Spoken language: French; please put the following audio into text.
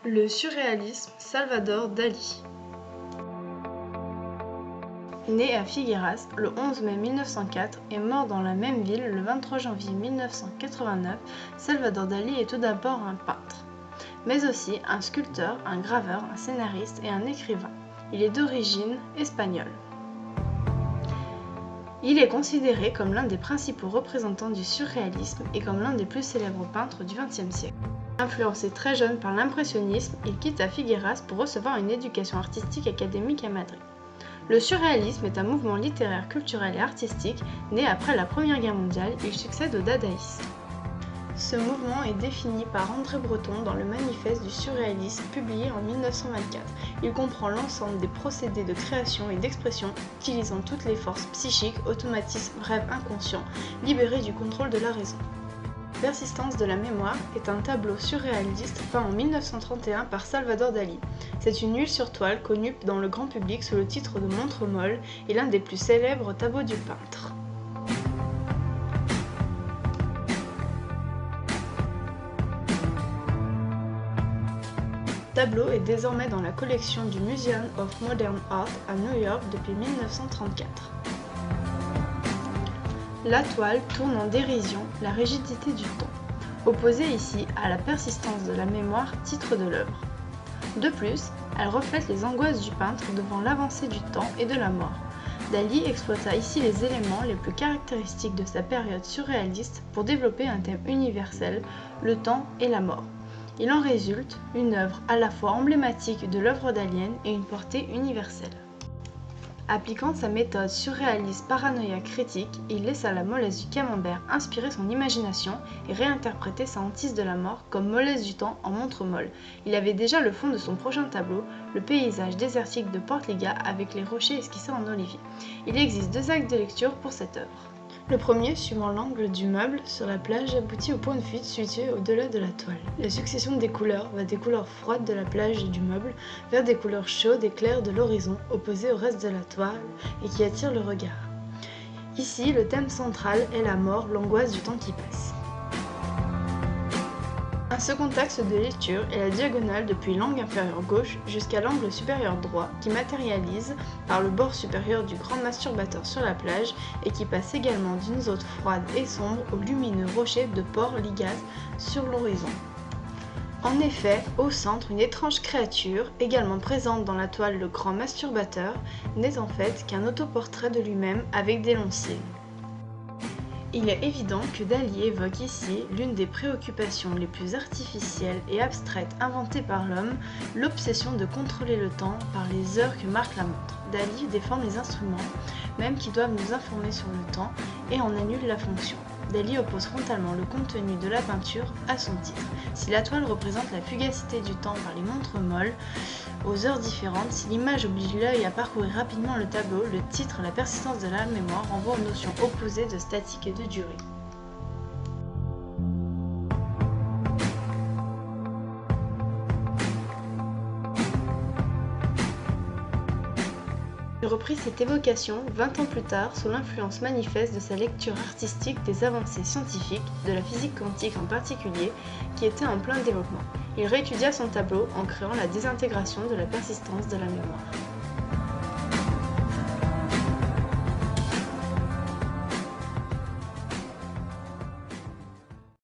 Le surréalisme, Salvador Dali. Né à Figueras le 11 mai 1904 et mort dans la même ville le 23 janvier 1989, Salvador Dali est tout d'abord un peintre, mais aussi un sculpteur, un graveur, un scénariste et un écrivain. Il est d'origine espagnole. Il est considéré comme l'un des principaux représentants du surréalisme et comme l'un des plus célèbres peintres du XXe siècle. Influencé très jeune par l'impressionnisme, il quitte Figueras pour recevoir une éducation artistique académique à Madrid. Le surréalisme est un mouvement littéraire, culturel et artistique né après la Première Guerre mondiale. Il succède au dadaïsme. Ce mouvement est défini par André Breton dans le Manifeste du surréalisme publié en 1924. Il comprend l'ensemble des procédés de création et d'expression utilisant toutes les forces psychiques, automatismes, rêves inconscients, libérés du contrôle de la raison. Persistance de la mémoire est un tableau surréaliste peint en 1931 par Salvador Dali. C'est une huile sur toile connue dans le grand public sous le titre de Montre molle et l'un des plus célèbres tableaux du peintre. Le tableau est désormais dans la collection du Museum of Modern Art à New York depuis 1934. La toile tourne en dérision la rigidité du temps, opposée ici à la persistance de la mémoire, titre de l'œuvre. De plus, elle reflète les angoisses du peintre devant l'avancée du temps et de la mort. Dali exploita ici les éléments les plus caractéristiques de sa période surréaliste pour développer un thème universel, le temps et la mort. Il en résulte une œuvre à la fois emblématique de l'œuvre dalienne et une portée universelle. Appliquant sa méthode surréaliste paranoïaque critique, il laissa la mollesse du camembert inspirer son imagination et réinterpréter sa hantise de la mort comme mollesse du temps en montre molle. Il avait déjà le fond de son prochain tableau, le paysage désertique de Portliga avec les rochers esquissés en olivier. Il existe deux actes de lecture pour cette œuvre. Le premier, suivant l'angle du meuble sur la plage, aboutit au point de fuite situé au-delà de la toile. La succession des couleurs va des couleurs froides de la plage et du meuble vers des couleurs chaudes et claires de l'horizon, opposées au reste de la toile et qui attirent le regard. Ici, le thème central est la mort, l'angoisse du temps qui passe. Un second axe de lecture est la diagonale depuis l'angle inférieur gauche jusqu'à l'angle supérieur droit qui matérialise par le bord supérieur du grand masturbateur sur la plage et qui passe également d'une zone froide et sombre au lumineux rocher de Port-Ligas sur l'horizon. En effet, au centre, une étrange créature, également présente dans la toile Le Grand Masturbateur, n'est en fait qu'un autoportrait de lui-même avec des longs cils. Il est évident que Dali évoque ici l'une des préoccupations les plus artificielles et abstraites inventées par l'homme, l'obsession de contrôler le temps par les heures que marque la montre. Dali défend les instruments, même qui doivent nous informer sur le temps, et en annule la fonction. Dali oppose frontalement le contenu de la peinture à son titre. Si la toile représente la fugacité du temps par les montres molles, aux heures différentes, si l'image oblige l'œil à parcourir rapidement le tableau, le titre, la persistance de la mémoire, renvoie aux notions opposées de statique et de durée. Il reprit cette évocation 20 ans plus tard sous l'influence manifeste de sa lecture artistique des avancées scientifiques, de la physique quantique en particulier, qui était en plein développement. Il réétudia son tableau en créant la désintégration de la persistance de la mémoire.